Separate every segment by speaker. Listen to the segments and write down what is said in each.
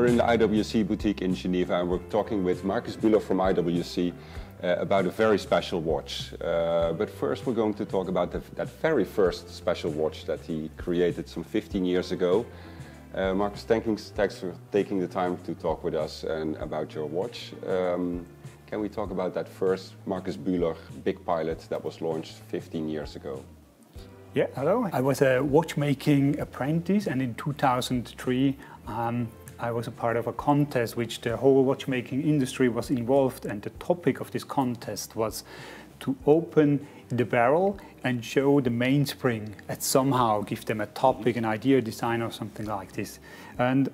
Speaker 1: We're in the IWC boutique in Geneva and we're talking with Markus Bhler from IWC about a very special watch. But first we're going to talk about that very first special watch that he created some 15 years ago. Markus, thanks for taking the time to talk with us and about your watch. Can we talk about that first Markus Bühler Big Pilot that was launched 15 years ago?
Speaker 2: Yeah, hello. I was a watchmaking apprentice, and in 2003 I was a part of a contest which the whole watchmaking industry was involved, and the topic of this contest was to open the barrel and show the mainspring and somehow give them a topic, an idea, design or something like this. And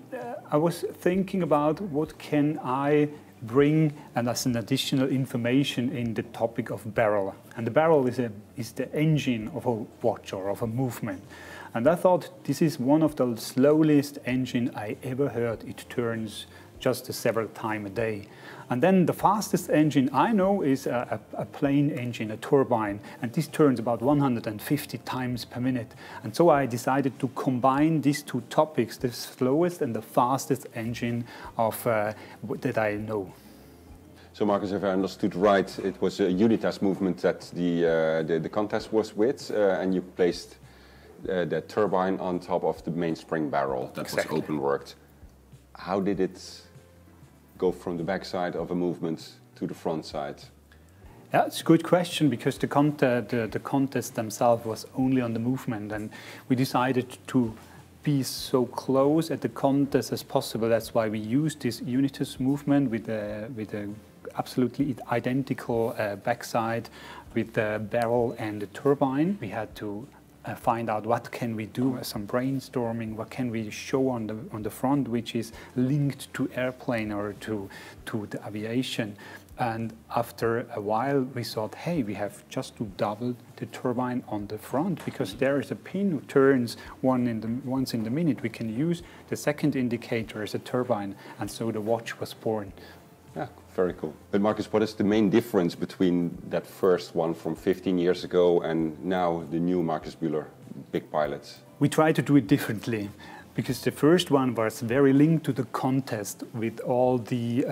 Speaker 2: I was thinking about what can I bring and as an additional information in the topic of barrel. And the barrel is the engine of a watch or of a movement. And I thought this is one of the slowest engine I ever heard. It turns just several times a day. And then the fastest engine I know is a plain engine, a turbine, and this turns about 150 times per minute. And so I decided to combine these two topics, the slowest and the fastest engine that I know.
Speaker 1: So Markus, if I understood right, it was a unitest movement that the contest was with, and you placed the turbine on top of the mainspring barrel that was open worked. How did it go from the back side of a movement to the front side?
Speaker 2: Yeah, it's a good question, because the contest themselves was only on the movement, and we decided to be so close at the contest as possible. That's why we used this unitest movement with a absolutely identical backside with the barrel and the turbine. We had to find out what can we do, some brainstorming, what can we show on the front which is linked to airplane or to the aviation. And after a while we thought, hey, we have just to double the turbine on the front, because there is a pin who turns once in the minute. We can use the second indicator as a turbine, and so the watch was born.
Speaker 1: Yeah, very cool. But Markus, what is the main difference between that first one from 15 years ago and now the new Markus Bühler Big Pilot?
Speaker 2: We try to do it differently, because the first one was very linked to the contest with all the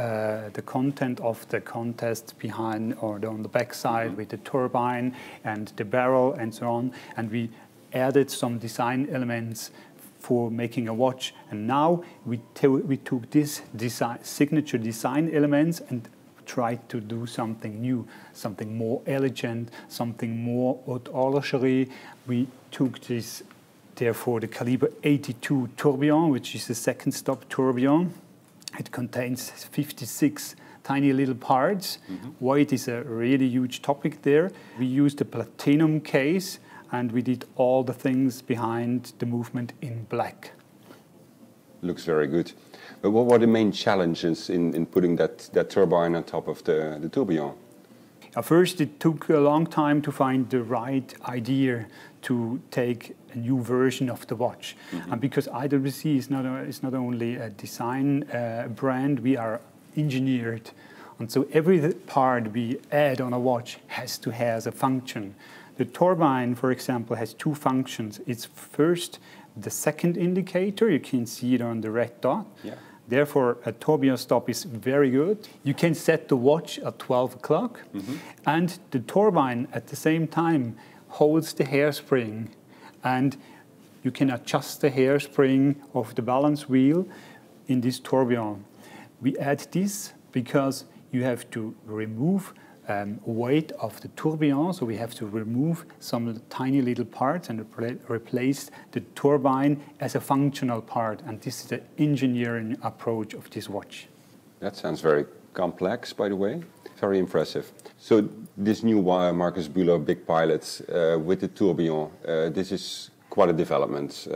Speaker 2: content of the contest behind or on the back side with the turbine and the barrel and so on. And we added some design elements for making a watch, and now we took this signature design elements and tried to do something new, something more elegant, something more haute horlogerie. We took this, therefore, the caliber 82 tourbillon, which is a second stop tourbillon. It contains 56 tiny little parts. Weight is a really huge topic there. We used a platinum case, and we did all the things behind the movement in black.
Speaker 1: Looks very good. But what were the main challenges in putting that turbine on top of the tourbillon?
Speaker 2: First, it took a long time to find the right idea to take a new version of the watch. And because IWC is not only a design brand, we are engineered. And so every part we add on a watch has to have a function. The turbine, for example, has two functions. It's first the second indicator. You can see it on the red dot. Yeah. Therefore, a tourbillon stop is very good. You can set the watch at 12 o'clock. And the turbine, at the same time, holds the hairspring. And you can adjust the hairspring of the balance wheel in this tourbillon. We add this because you have to remove weight of the tourbillon, so we have to remove some tiny little parts and replace the turbine as a functional part, and this is the engineering approach of this watch.
Speaker 1: That sounds very complex, by the way. Very impressive. So this new Markus Bühler Big Pilot with the tourbillon, this is quite a development.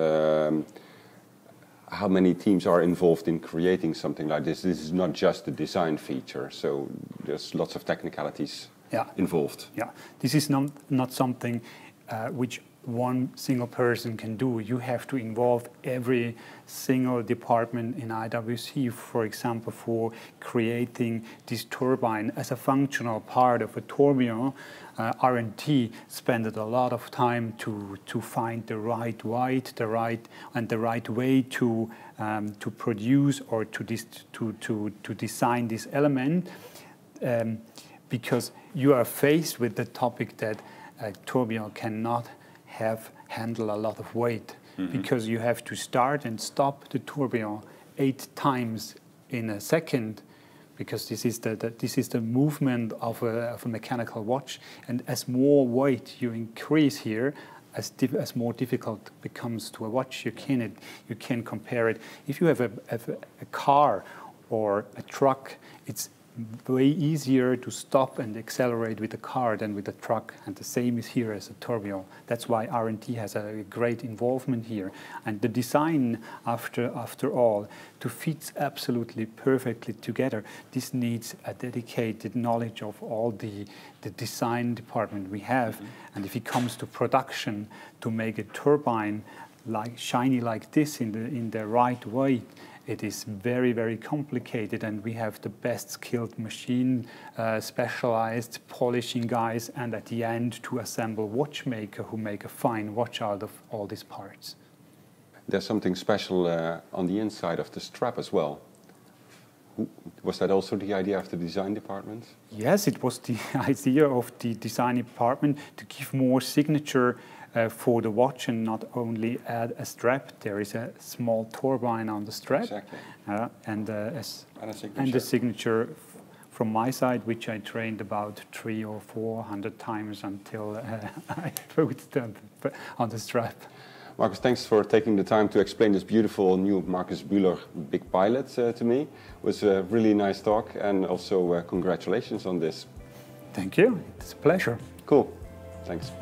Speaker 1: How many teams are involved in creating something like this? This is not just a design feature, so there's lots of technicalities involved.
Speaker 2: Yeah, this is not something which one single person can do. You have to involve every single department in IWC, for example, for creating this turbine as a functional part of a tourbillon. R&T spent a lot of time to find the right weight, the right way to produce or to design this element, because you are faced with the topic that a tourbillon cannot handle a lot of weight, because you have to start and stop the tourbillon 8 times in a second, because this is the movement of a mechanical watch, and as more weight you increase here, as more difficult it becomes to a watch. You can compare it. If you have a car or a truck, it's way easier to stop and accelerate with a car than with a truck, and the same is here as a tourbillon. That's why R&D has a great involvement here, and the design after all to fit absolutely perfectly together. This needs a dedicated knowledge of all the design department we have, and if it comes to production, to make a turbine like shiny like this in the right way, it is very, very complicated, and we have the best skilled machine, specialized polishing guys, and at the end to assemble watchmaker who make a fine watch out of all these parts.
Speaker 1: There's something special on the inside of the strap as well. Was that also the idea of the design department?
Speaker 2: Yes, it was the idea of the design department to give more signature for the watch, and not only add a strap. There is a small turbine on the strap,
Speaker 1: exactly.
Speaker 2: and the signature from my side, which I trained about 300 or 400 times until I put them on the strap.
Speaker 1: Markus, thanks for taking the time to explain this beautiful new Markus Bhler Big Pilot to me. It was a really nice talk, and also congratulations on this.
Speaker 2: Thank you. It's a pleasure.
Speaker 1: Cool. Thanks.